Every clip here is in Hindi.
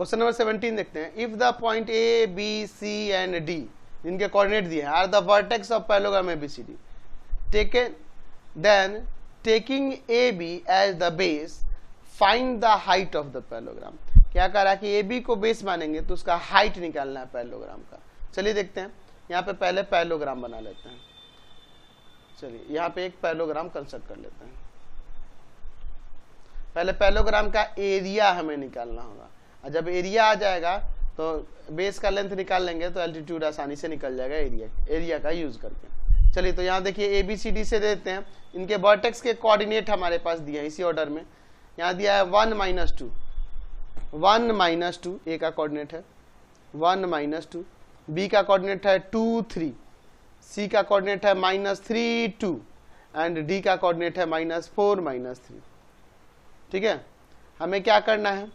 क्वेश्चन नंबर 17 देखते हैं। If the point A B C and D जिनके कोऑर्डिनेट दिए हैं are the vertex of parallelogram ABCD taken then taking A B as the base find the height of the parallelogram. क्या कह रहा है कि ए बी को बेस मानेंगे तो उसका हाइट निकालना है पैरेललोग्राम का। चलिए देखते हैं, यहाँ पे पहले पैरेललोग्राम बना लेते हैं। चलिए यहाँ पे एक पैरेललोग्राम कंस्ट्रक्ट कर लेते हैं। पहले पैरेललोग्राम का एरिया हमें निकालना होगा, और जब एरिया आ जाएगा तो बेस का लेंथ निकाल लेंगे तो एल्टीट्यूड आसानी से निकल जाएगा एरिया का यूज करके। चलिए तो यहाँ देखिए ए बी सी डी से देते हैं, इनके वर्टेक्स के कोऑर्डिनेट हमारे पास दिए हैं इसी ऑर्डर में। यहाँ दिया है 1 - 2, 1 - 2 ए का कोऑर्डिनेट है 1 - 2, बी का कोऑर्डिनेट है 2 3, सी का कोऑर्डिनेट है -3 2 एंड डी का कोऑर्डिनेट है -4 -3। ठीक है, हमें क्या करना है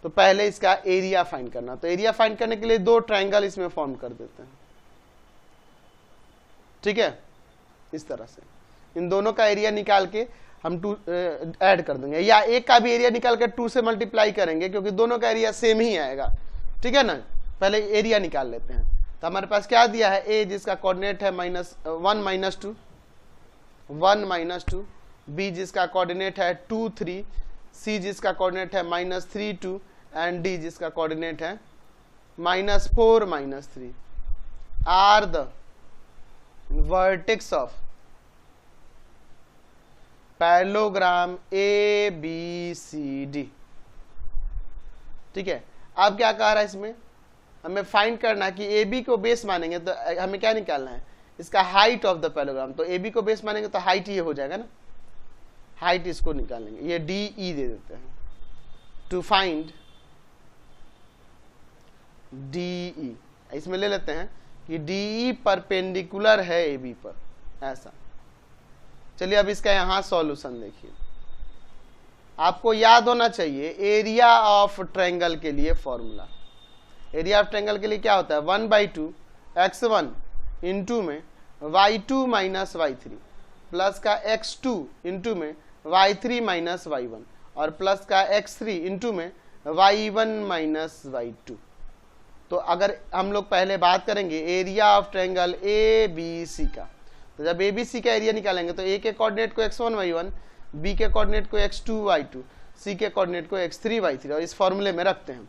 तो पहले इसका एरिया फाइंड करना। तो एरिया फाइंड करने के लिए दो ट्रायंगल इसमें फॉर्म कर देते हैं। ठीक है, इस तरह से इन दोनों का एरिया निकाल के हम 2 ऐड कर देंगे, या एक का भी एरिया निकाल के 2 से मल्टीप्लाई करेंगे क्योंकि दोनों का एरिया सेम ही आएगा। ठीक है ना, पहले एरिया निकाल लेते हैं। तो हमारे पास क्या दिया है, ए जिसका कोऑर्डिनेट है -1 - 2, 1 - 2, बी जिसका कोऑर्डिनेट है 2 3, सी जिसका कोऑर्डिनेट है -3 2 एंड डी जिसका कोऑर्डिनेट है -4 -3 are the vertex of parallelogram A B C D. ठीक है, अब क्या कह रहा है इसमें हमें फाइंड करना है कि ए बी को बेस मानेंगे तो हमें क्या निकालना है, इसका हाइट ऑफ द पैरेललोग्राम। तो ए बी को बेस मानेंगे तो हाइट ये हो जाएगा ना, हाइट इसको निकालेंगे, ये डी ई दे देते हैं। टू फाइंड डी ई, इसमें ले लेते हैं कि डी ई परपेंडिकुलर है ए बी पर, ऐसा। चलिए अब इसका यहां सॉल्यूशन देखिए। आपको याद होना चाहिए एरिया ऑफ ट्रायंगल के लिए फॉर्मूला। एरिया ऑफ ट्रायंगल के लिए क्या होता है, 1/2 x1 इंटू में y2 - y3 प्लस का x2 इंटू में y3 - y1 और प्लस का x3 इंटू में y1 - y2। तो अगर हम लोग पहले बात करेंगे area of triangle A B C का, तो जब ए बी सी का एरिया निकालेंगे तो ए के कोऑर्डिनेट को x1 y1, बी के कोऑर्डिनेट को x2 y2, सी के कोऑर्डिनेट को x3 y3 और इस फॉर्मूले में रखते हैं।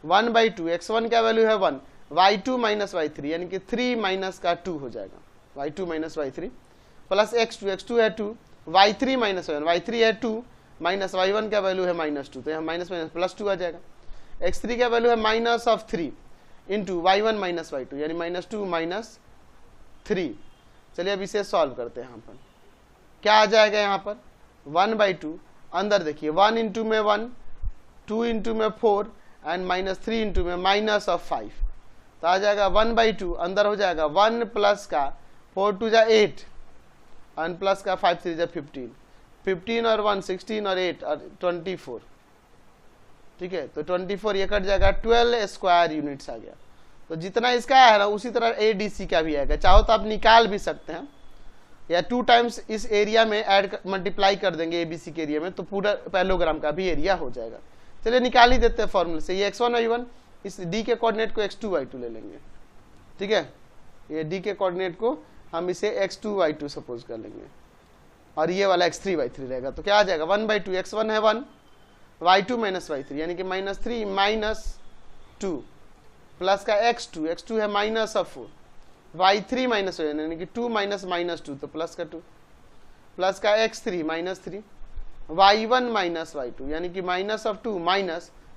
1/2 x1 का वैल्यू है 1, y2 - y3 यानी कि 3 माइनस का 2 हो जाएगा, y2 - y3 प्लस x2 है 2, y3 - y1, y3 है 2 माइनस y1 का वैल्यू है -2, तो यहाँ माइनस +2 आ जाएगा। x3 का वैल्यू है -3 इंटू y1 - y2 यानी -2 - 3। चलिए अब इसे सॉल्व करते हैं। यहाँ पर क्या आ जाएगा, यहाँ पर 1/2 अंदर देखिए 1 इंटू में 1, 2 इंटू में 4 एंड -3 इंटू में -5, तो आ जाएगा 1/2 अंदर हो जाएगा 1 प्लस का 4 2 जा 8 एंड प्लस का 5 3 जा 15, 15 और 1 16 और 8 और 24। ठीक है, तो 24 ये कट जाएगा, 12 स्क्वायर यूनिट्स आ गया। तो जितना इसका है ना उसी तरह ए डी सी का भी आएगा। चाहो तो आप निकाल भी सकते हैं, या 2 टाइम्स इस एरिया में ऐड मल्टीप्लाई कर देंगे ए बी सी के एरिया में, तो पूरा पैरेललोग्राम का भी एरिया हो जाएगा। चलिए निकाल ही देते हैं फॉर्मूले से। ये x1 y1, इस d के कोऑर्डिनेट को x2 y2 ले लेंगे। ठीक है, ये d के कोऑर्डिनेट को हम इसे x2 y2 सपोज कर लेंगे और ये वाला x3 y3 रहेगा। तो क्या आ जाएगा 1/2 x1 है 1, y2 - y3 यानी कि -3 - 2 प्लस का x2 है -4, y3 - y1 यानी कि 2 - -2 तो प्लस का 2 प्लस का x3 -3, y1 - y2 यानी कि -2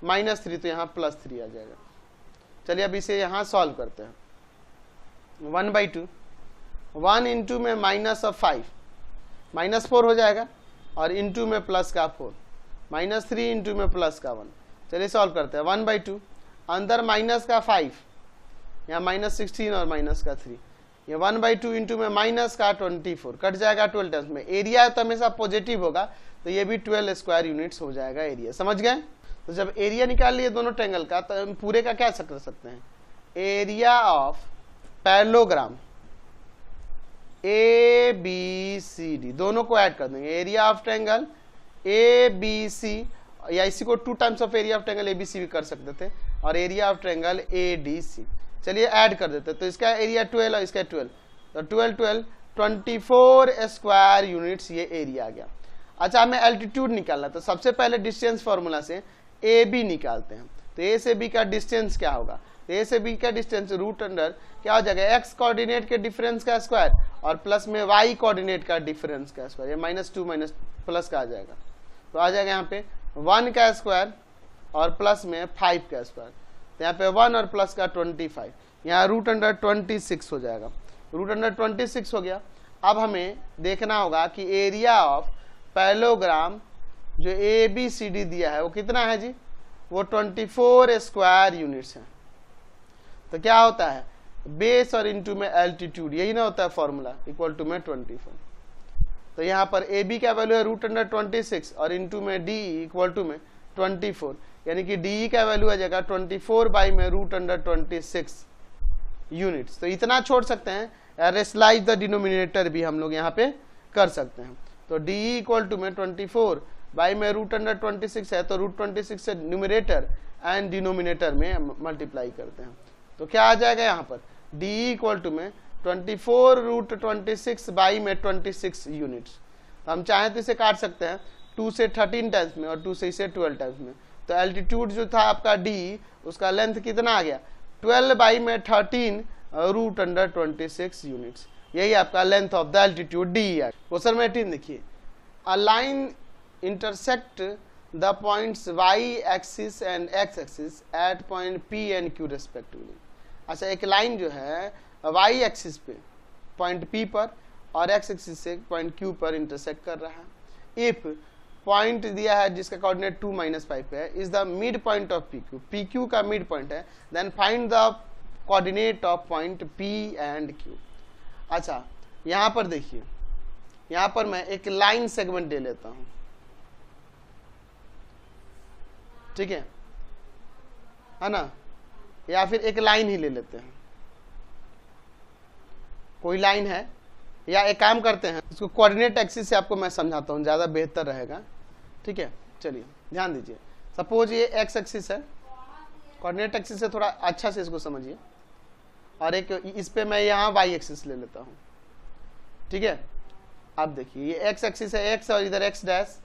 -3 तो यहाँ +3 आ जाएगा। चलिए अब इसे यहाँ सॉल्व करते हैं। 1/2 1 इंटू में -5 -4 हो जाएगा और इंटू में प्लस का 4, -3 इंटू में प्लस का 1। चलिए सॉल्व करते हैं। 1/2 अंदर माइनस का 5, यहाँ -16 और माइनस का 3, ये 1/2 इंटू में माइनस का 24 कट जाएगा 12 टाइम्स में। एरिया तो हमेशा पॉजिटिव होगा तो ये भी 12 स्क्वायर यूनिट्स हो जाएगा एरिया। समझ गए? तो जब एरिया निकाल लिए दोनों ट्रायंगल का तो हम पूरे का क्या कर सकते हैं, area of parallelogram A B C D दोनों को ऐड कर देंगे। Area of triangle A B C या इसी को 2 times of area of triangle ABC भी कर सकते थे, और एरिया ऑफ ट्रायंगल एडीसी। चलिए ऐड कर देते, तो इसका एरिया 12 और इसका 12, तो 12 24 स्क्वायर यूनिट्स ये एरिया आ गया। अच्छा, हमें एल्टीट्यूड निकालना, तो सबसे पहले डिस्टेंस फॉर्मूला से ए बी निकालते हैं। तो ए से बी का डिस्टेंस क्या होगा, तो ए से बी का डिस्टेंस रूट अंडर क्या हो जाएगा, एक्स कोऑर्डिनेट के डिफरेंस का स्क्वायर और प्लस में वाई कोऑर्डिनेट का डिफरेंस का स्क्वायर, ये -2 माइनस प्लस का आ जाएगा, तो आ जाएगा यहाँ पे 1 का स्क्वायर और प्लस में 5 का स्क्वायर, तो यहाँ पे 1 और प्लस का 25, यहाँ रूट अंडर 26 हो जाएगा, रूट अंडर 26 हो गया। अब हमें देखना होगा कि एरिया ऑफ पैरेललोग्राम जो ए बी सी डी दिया है वो कितना है जी, वो 24 स्क्वायर यूनिट्स है। तो क्या होता है, बेस और इनटू में एल्टीट्यूड, यही ना होता है फॉर्मूला, इक्वल टू में 24। तो यहाँ पर ए बी का वैल्यू है रूट अंडर 26 और इनटू में डी इक्वल टू में 24, यानी कि डी का वैल्यू आ जाएगा 24 बाई में रूट अंडर 26 यूनिट्स। तो इतना छोड़ सकते हैं, रेशनलाइज द डिनोमिनेटर भी हम लोग यहाँ पे कर सकते हैं। तो डी इक्वल टू में 24 बाई में रूट अंडर 26 है, तो रूट 26 से न्यूमरेटर एंड डिनोमिनेटर में मल्टीप्लाई करते हैं, तो क्या आ जाएगा यहाँ पर डी इक्वल टू में 24 रूट 26 बाई में 26 यूनिट्स। तो हम चाहें तो इसे काट सकते हैं 2 से 13 टाइम्स में और 2 से इसे 12 टाइम्स में। तो एल्टीट्यूड जो था आपका डी, उसका लेंथ कितना आ गया, 12 बाई में 13 रूट अंडर 26 यूनिट्स, यही आपका length of the altitude D है। क्वेश्चन में 18 देखिए, a line intersect the points Y axis and X axis at point P and Q respectively. अच्छा, एक लाइन जो है वाई एक्सिस पे पॉइंट पी पर और एक्स एक्सिस से पॉइंट क्यू पर इंटरसेक्ट कर रहा है। इफ पॉइंट दिया है जिसका कोऑर्डिनेट 2 - 5 पे है, is the mid point of P Q, P Q का मिड पॉइंट है, then find the coordinate of point P and Q. अच्छा, यहां पर देखिए, यहां पर मैं एक लाइन सेगमेंट ले लेता हूं, ठीक है ना, या फिर एक लाइन ही ले लेते हैं, कोई लाइन है, या एक काम करते हैं इसको कोऑर्डिनेट एक्सिस से आपको मैं समझाता हूं, ज्यादा बेहतर रहेगा, ठीक है। चलिए ध्यान दीजिए, सपोज ये एक्स एक्सिस है, कोऑर्डिनेट एक्सिस से थोड़ा अच्छा से इसको समझिए, और एक इस पे मैं यहाँ वाई एक्सिस ले लेता हूँ, ठीक है। अब देखिए ये एक्स एक्सिस है, एक्स और इधर एक्स डैश,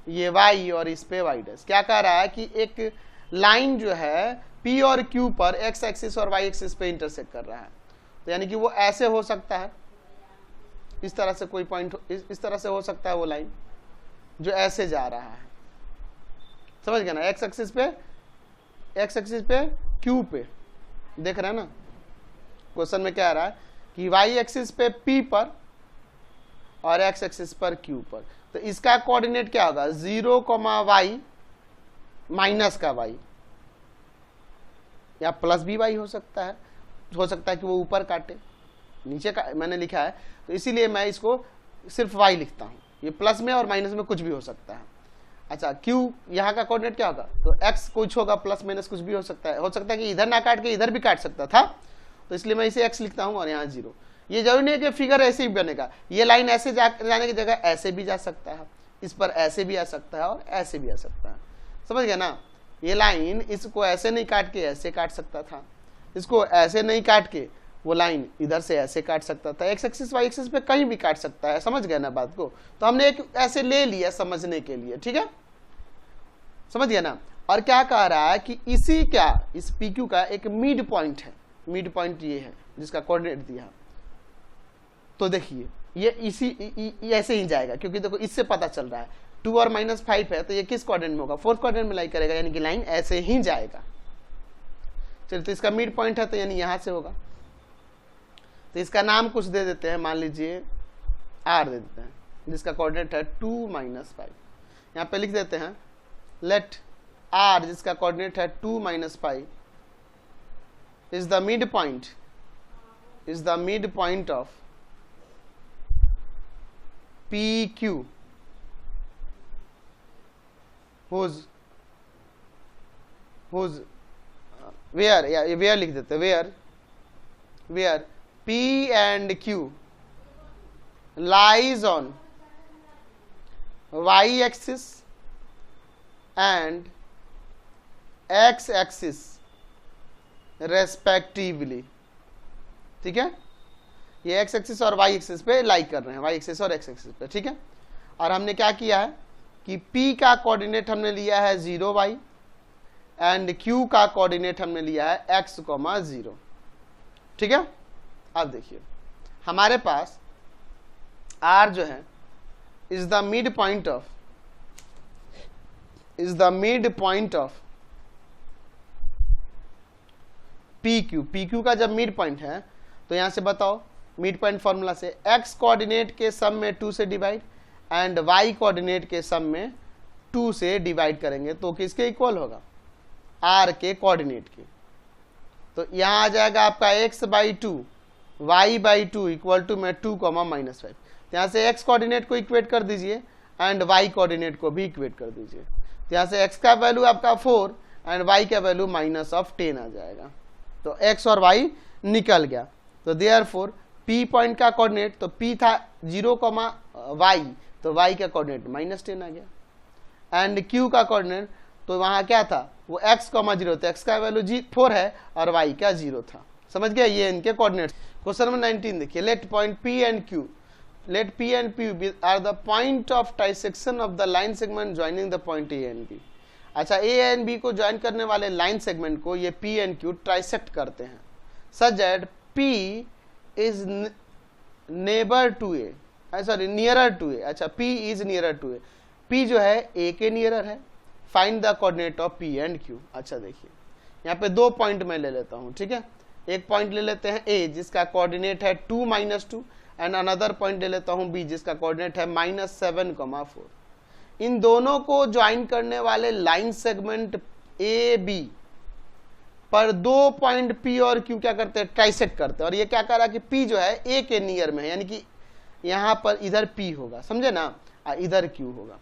ये वाई और इस पे वाई डैश। क्या कह रहा है कि एक लाइन जो है पी और क्यू पर एक्स एक्सिस और वाई एक्सिस पे इंटरसेक्ट कर रहा है, तो यानी कि वो ऐसे हो सकता है, इस तरह से कोई पॉइंट इस तरह से हो सकता है, वो लाइन जो ऐसे जा रहा है, समझ गया ना, एक्स एक्सिस पे क्यू पे, देख रहे हैं ना क्वेश्चन में क्या आ रहा है कि वाई एक्सिस पे पी पर और एक्स एक्सिस पर क्यू पर, तो इसका कोऑर्डिनेट क्या होगा, 0, वाई माइनस का वाई, या प्लस भी वाई हो सकता है कि वो ऊपर काटे, नीचे का मैंने लिखा है, तो इसीलिए मैं इसको सिर्फ वाई लिखता हूं, ये प्लस में और माइनस में कुछ भी हो सकता है। अच्छा, क्यू यहाँ का कोऑर्डिनेट क्या होगा, तो एक्स कुछ होगा, प्लस माइनस कुछ भी हो सकता है कि इधर ना काट के इधर भी काट सकता था, तो इसलिए मैं इसे एक्स लिखता हूं और यहाँ 0। ये जरूरी नहीं है कि फिगर ऐसे ही बनेगा, ये लाइन ऐसे जाने की जगह ऐसे भी जा सकता है, इस पर ऐसे भी आ सकता है और ऐसे भी आ सकता है, समझ गया ना। ये लाइन इसको ऐसे नहीं काट के ऐसे काट सकता था, इसको ऐसे नहीं काट के वो लाइन इधर से ऐसे काट सकता था, एक्स एक्सिस वाई एक्सिस पे कहीं भी काट सकता है, समझ गया ना बात को। तो हमने एक ऐसे ले लिया समझने के लिए, ठीक है, समझ गया ना। और क्या कह रहा है कि इस पी क्यू का एक मिड पॉइंट है, मिड पॉइंट ये है जिसका कोऑर्डिनेट दिया, तो देखिए ये ऐसे ही जाएगा, क्योंकि देखो इससे पता चल रहा है 2 और -5 है, तो ये किस कोऑर्डिनेट में होगा, 4th कोऑर्डिनेट में लाई करेगा, यानी कि लाइन ऐसे ही जाएगा। चलिए, तो इसका मिड पॉइंट है, तो यानी यहां से होगा, तो इसका नाम कुछ दे देते हैं, मान लीजिए R दे देते हैं, जिसका कोऑर्डिनेट है 2 - 5। यहाँ पे लिख देते हैं लेट R, जिसका कोऑर्डिनेट है 2 - 5, is the mid point of PQ whose where लिख देते हैं, where P and Q lies on y axis and X axis respectively. ठीक है, ये एक्स एक्सिस और वाई एक्सिस पे लाई कर रहे हैं, वाई एक्सिस और एक्स एक्सिस पे। ठीक है, और हमने क्या किया है कि P का कोऑर्डिनेट हमने लिया है 0y एंड Q का कोऑर्डिनेट हमने लिया है x, 0। ठीक है, अब देखिए हमारे पास R जो है is the mid point of PQ। PQ का जब मिड पॉइंट है तो यहां से बताओ मिड पॉइंट फॉर्मूला से x कोऑर्डिनेट के सम में 2 से डिवाइड एंड y कोऑर्डिनेट के सम में 2 से डिवाइड करेंगे तो किसके इक्वल होगा, r के कोऑर्डिनेट के। तो यहां आ जाएगा आपका x/2 y/2 इक्वल टू में 2, -5। यहां से x कोऑर्डिनेट को इक्वेट कर दीजिए एंड y कोऑर्डिनेट को भी इक्वेट कर दीजिए। तो यहां से x का वैल्यू आपका 4 एंड y का वैल्यू -10 आ जाएगा। तो x और y निकल गया। तो देयरफॉर P पॉइंट का कोऑर्डिनेट, तो P था 0, y, तो y का कोऑर्डिनेट -10 आ गया। एंड Q का कोऑर्डिनेट तो वहां क्या था, वो x, 0, तो x का वैल्यू 4 है और y का 0 था। समझ गया, ये इनके कोऑर्डिनेट्स। क्वेश्चन नंबर 19 देखिए, let point P and Q are the point of trisection of the line segment joining the point A and B। अच्छा, A एंड B को ज्वाइन करने वाले लाइन सेगमेंट को ये P एंड Q ट्राइसेक्ट करते हैं such that P is neighbour to A, sorry nearer to A। अच्छा, P is nearer to A, P जो है A के नियरर है। Find the coordinate of P and Q। अच्छा देखिए यहाँ पे 2 पॉइंट मैं ले लेता हूँ। ठीक है, एक पॉइंट ले लेते हैं A जिसका कोऑर्डिनेट है 2, -2 एंड अनदर पॉइंट ले लेता हूँ B जिसका कोऑर्डिनेट है -7, 4। इन दोनों को ज्वाइन करने वाले लाइन सेगमेंट ए बी पर 2 पॉइंट P और Q क्या करते हैं, ट्राइसेक्ट करते हैं। और ये क्या कह रहा है कि P जो है A के नियर में है, यानी कि यहाँ पर इधर P होगा, समझे ना, इधर Q होगा।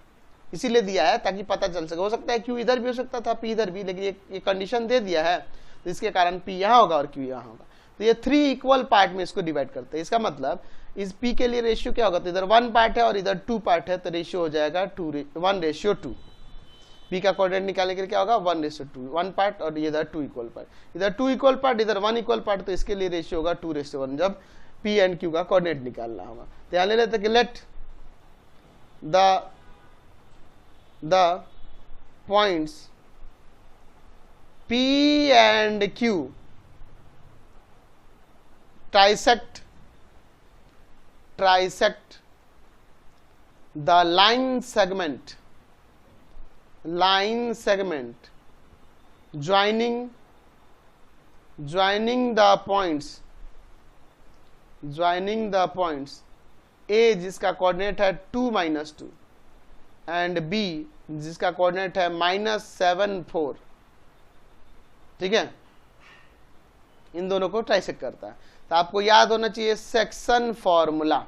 इसीलिए दिया है ताकि पता चल सके, हो सकता है Q इधर भी हो सकता था, P इधर भी, लेकिन ये कंडीशन दे दिया है तो इसके कारण P यहाँ होगा और Q यहाँ होगा। तो ये 3 इक्वल पार्ट में इसको डिवाइड करते हैं। इसका मतलब इस P के लिए रेशियो क्या होगा, तो इधर 1 पार्ट है और इधर 2 पार्ट है, तो रेशियो हो जाएगा 1:2। P का कोऑर्डिनेट निकालने के लिए क्या होगा, 1:2, 1 पार्ट और इधर 2 इक्वल पार्ट, इधर 2 इक्वल पार्ट, इधर 1 इक्वल पार्ट, तो इसके लिए रेशियो होगा 2:1 जब P एंड Q का कोऑर्डिनेट निकालना होगा। तो यहाँ ले लेते कि late the points P and Q trisect the line segment joining the points A जिसका कोऑर्डिनेट है 2, -2 एंड B जिसका कोऑर्डिनेट है -7, 4। ठीक है, इन दोनों को ट्राइसेक्ट करता है। तो आपको याद होना चाहिए सेक्शन फॉर्मूला।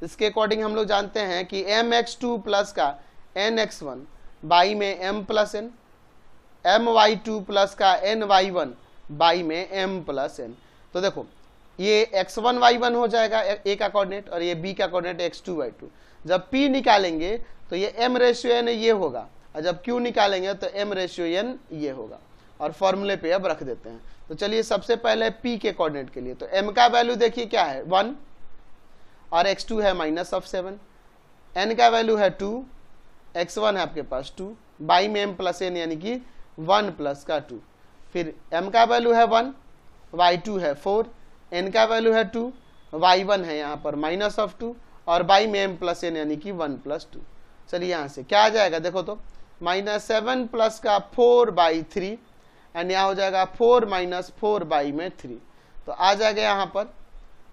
इसके अकॉर्डिंग हम लोग जानते हैं कि mx2 प्लस का nx1 बाई में m plus n, my2 plus का ny1 बाई में m प्लस n। तो देखो ये x1 y1 हो जाएगा a का कोऑर्डिनेट और ये b का कोऑर्डिनेट x2 y2। जब p निकालेंगे तो ये m/n ये होगा और जब q निकालेंगे तो m/n ये होगा। और फॉर्मूले पे अब रख देते हैं। तो चलिए सबसे पहले p के कोऑर्डिनेट के लिए, तो m का वैल्यू देखिए क्या है 1 और x2 है -7, n का वैल्यू है 2, x1 है आपके पास 2 बाई में m प्लस n यानी कि 1 प्लस का 2। फिर m का वैल्यू है 1, y2 है 4, n का वैल्यू है 2, y1 है यहाँ पर -2 और बाई में m प्लस n यानी कि 1 + 2। चलिए यहाँ से क्या आ जाएगा देखो तो -7 प्लस का 4/3 एंड यहाँ हो जाएगा 4 - 4/3। तो आ जाएगा यहाँ पर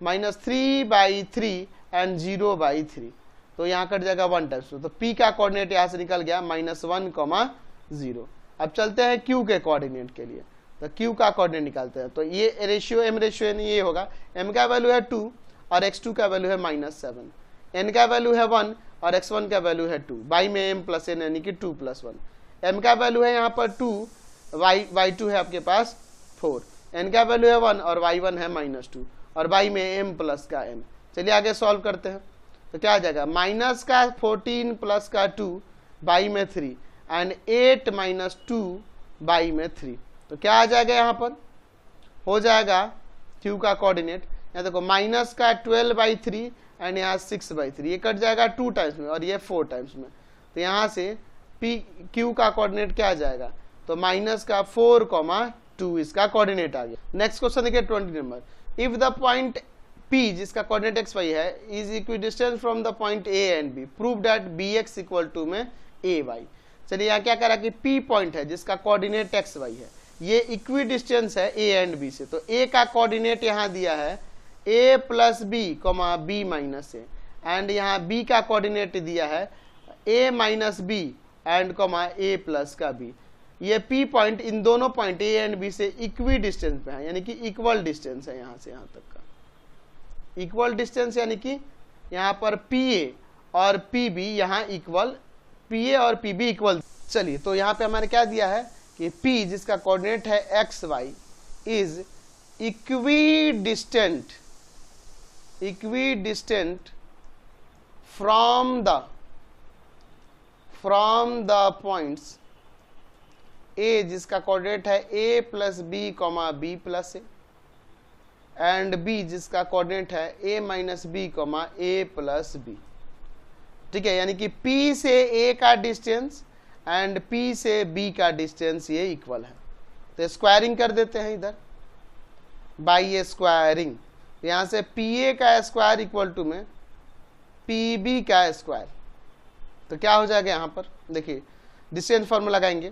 -3/3 एंड 0/3। तो यहाँ कट जाएगा 1 टाइम्स 2। तो P का कोऑर्डिनेट यहाँ से निकल गया -1, 0। अब चलते हैं Q के कोऑर्डिनेट के लिए। तो Q का कोऑर्डिनेट निकालते हैं। तो ये रेशियो m/n ये होगा, m का वैल्यू है 2 और x2 का वैल्यू है -7, n का वैल्यू है 1 और x1 का वैल्यू है 2 बाई में m प्लस n यानी कि 2 + 1। m का वैल्यू है यहाँ पर 2, y2 है आपके पास 4, n का वैल्यू है 1 और y1 है -2 और बाई में m प्लस का m। चलिए आगे सॉल्व करते हैं। तो क्या आ जाएगा -14 प्लस का 2 बाई में 3 एंड 8 माइनस 2 बाई में 3। तो क्या आ जाएगा यहाँ पर, हो जाएगा q का कोऑर्डिनेट, यहाँ देखो माइनस का 12/3 एंड यहाँ 6/3, ये कट जाएगा 2 टाइम्स में और ये 4 टाइम्स में। तो यहाँ से q का कोऑर्डिनेट क्या आ जाएगा, तो माइनस का 4,2 इसका कोऑर्डिनेट आ गया। नेक्स्ट क्वेश्चन देखिए 20 नंबर, इफ द पॉइंट P जिसका कोऑर्डिनेट xy है is equidistance from the point A and B, prove that bx equal to में ay। चलिए यहाँ क्या करा कि P पॉइंट है जिसका कोऑर्डिनेट xy है, ये इक्विडिस्टेंस है A एंड B से। तो A का कोऑर्डिनेट यहाँ दिया है a plus B comma B minus A, and यहाँ B का कोऑर्डिनेट दिया है a minus B and comma a plus का b। ये P पॉइंट इन दोनों पॉइंट A एंड B से इक्वी डिस्टेंस पे है, यानी कि इक्वल डिस्टेंस है यहाँ से यहाँ तक का इक्वल डिस्टेंस, यानी कि यहाँ पर PA और PB यहाँ इक्वल, PA और PB इक्वल। चलिए तो यहाँ पे हमारे क्या दिया है कि P जिसका कोऑर्डिनेट है XY is equidistant from the points A जिसका कोऑर्डिनेट है A plus B comma B plus A and B जिसका कोऑर्डिनेट है A minus B comma A plus B. ठीक है, यानी कि P से A का डिस्टेंस एंड P से B का डिस्टेंस ये इक्वल है। तो स्क्वायरिंग कर देते हैं इधर बाई स्क्वायरिंग, यहां से PA का स्क्वायर इक्वल टू में PB का स्क्वायर। तो क्या हो जाएगा यहाँ पर देखिए डिस्टेंस फॉर्मूला लगाएंगे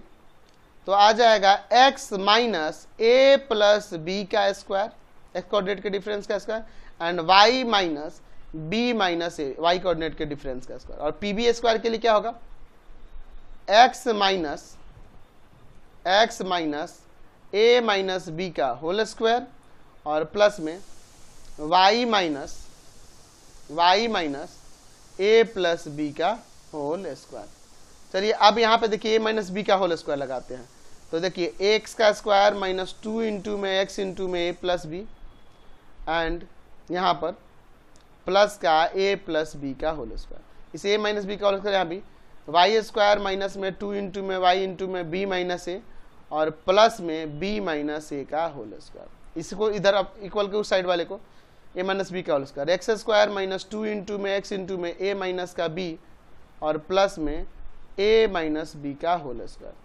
तो आ जाएगा x minus a plus B का स्क्वायर, x कोऑर्डिनेट के डिफरेंस का square, and y minus b minus a y coordinate के डिफरेंस का स्क्वायर। और pb स्क्वायर के लिए क्या होगा x minus a minus b का होल स्क्वायर और प्लस में y minus a plus b का होल स्क्वायर। चलिए अब यहाँ पे देखिए a माइनस बी का होल स्क्वायर लगाते हैं। तो देखिए x का स्क्वायर माइनस 2 इंटू में x इंटू में a प्लस बी एंड यहाँ पर प्लस का a प्लस बी का होल स्क्वायर, इसे a माइनस बी का होल स्क्वायर यहाँ भी y स्क्वायर माइनस में 2 इंटू में y इंटू में b माइनस a और प्लस में b माइनस a का होल स्क्वायर। इसको इधर अब इक्वल के उस साइड वाले को a माइनस बी का whole square, X square minus 2 into में x इंटू में a माइनस का b और प्लस में a माइनस बी का होल स्क्वायर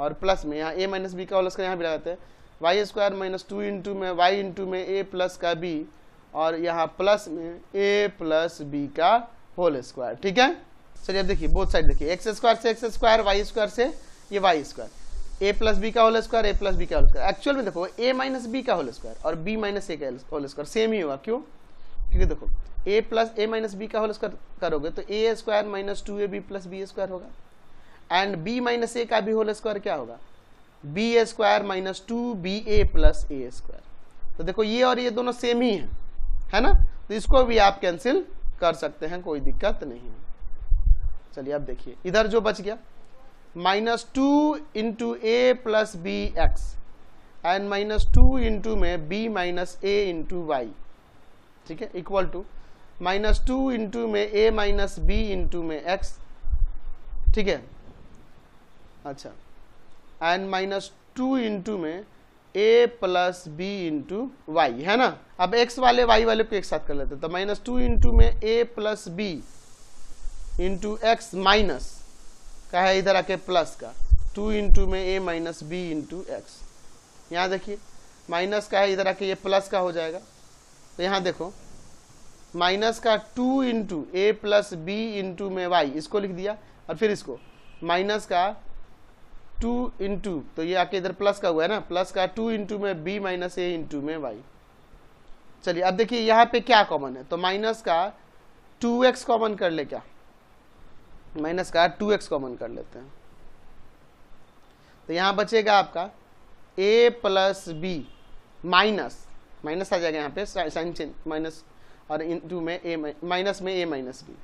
और प्लस में यहाँ a माइनस बी का होल स्क्वायर यहाँ भी लगाते हैं वाई स्क्वायर माइनस 2 इंटू में y इंटू में a प्लस का b और यहाँ प्लस में a प्लस b का होल स्क्वायर। ठीक है, चलिए अब देखिए बोथ साइड देखिए एक्स स्क्वायर से एक्स स्क्वायर, वाई स्क्वायर से ये Y square, a plus B का whole square, a plus B का होल स्क्वायर। एक्चुअल में देखो a माइनस बी का होल स्क्वायर और b माइनस a का होल स्क्वायर सेम ही होगा। क्यों? क्योंकि देखो a plus a minus B का होल स्क्वायर करोगे तो a स्क्वायर minus 2ab plus b square होगा एंड b माइनस a का भी होल स्क्वायर क्या होगा b square minus 2ba plus a square. तो देखो ये और ये दोनों सेम ही है ना, तो इसको भी आप कैंसिल कर सकते हैं, कोई दिक्कत नहीं है। चलिए अब देखिए इधर जो बच गया minus 2 into A plus B X and minus 2 into में b minus a into Y. ठीक है, इक्वल टू माइनस 2 इंटू में a माइनस b इंटू में x। ठीक है, अच्छा, एंड माइनस 2 इंटू में a plus b into Y, है ना। अब x वाले y वाले को एक साथ कर लेते हैं तो माइनस 2 इंटू में a plus b into x minus का है इधर आके प्लस का 2 इंटू में a minus b into x. यहाँ देखिए माइनस का है इधर आके ये प्लस का हो जाएगा। तो यहाँ देखो माइनस का 2 into A plus B into में वाई, इसको लिख दिया और फिर इसको माइनस का 2 इंटू, तो ये आके इधर प्लस का हुआ है ना, प्लस का 2 इंटू में बी माइनस ए इंटू में वाई। चलिए अब देखिए यहाँ पे क्या कॉमन है, तो माइनस का 2x कॉमन कर ले, क्या माइनस का 2x कॉमन कर लेते हैं। तो यहाँ बचेगा आपका a plus B minus minus आ जाएगा यहाँ पे साइन चेंज माइनस और इंटू में a माइनस में a माइनस बी,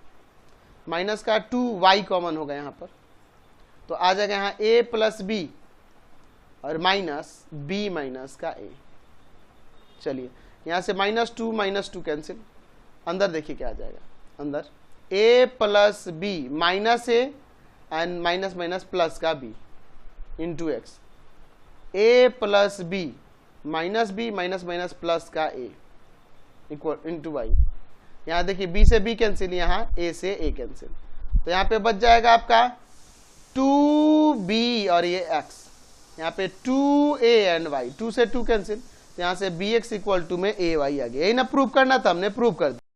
माइनस का 2y कॉमन होगा यहाँ पर तो आ जाएगा यहाँ a प्लस बी और माइनस b माइनस का a। चलिए यहाँ से माइनस 2 कैंसिल, अंदर देखिए क्या आ जाएगा, अंदर a plus B minus a and minus minus plus का B into X, A plus B minus B minus minus plus का ए इक्वल इंटू वाई। यहाँ देखिए बी से बी कैंसिल, यहाँ ए से ए कैंसिल, तो यहाँ पे बच जाएगा आपका 2b और ये x, यहाँ पे 2a एंड y, 2 से 2 कैंसिल, यहाँ से bx इक्वल टू में ay आ गया। यही ना प्रूव करना था, हमने प्रूव कर दिया।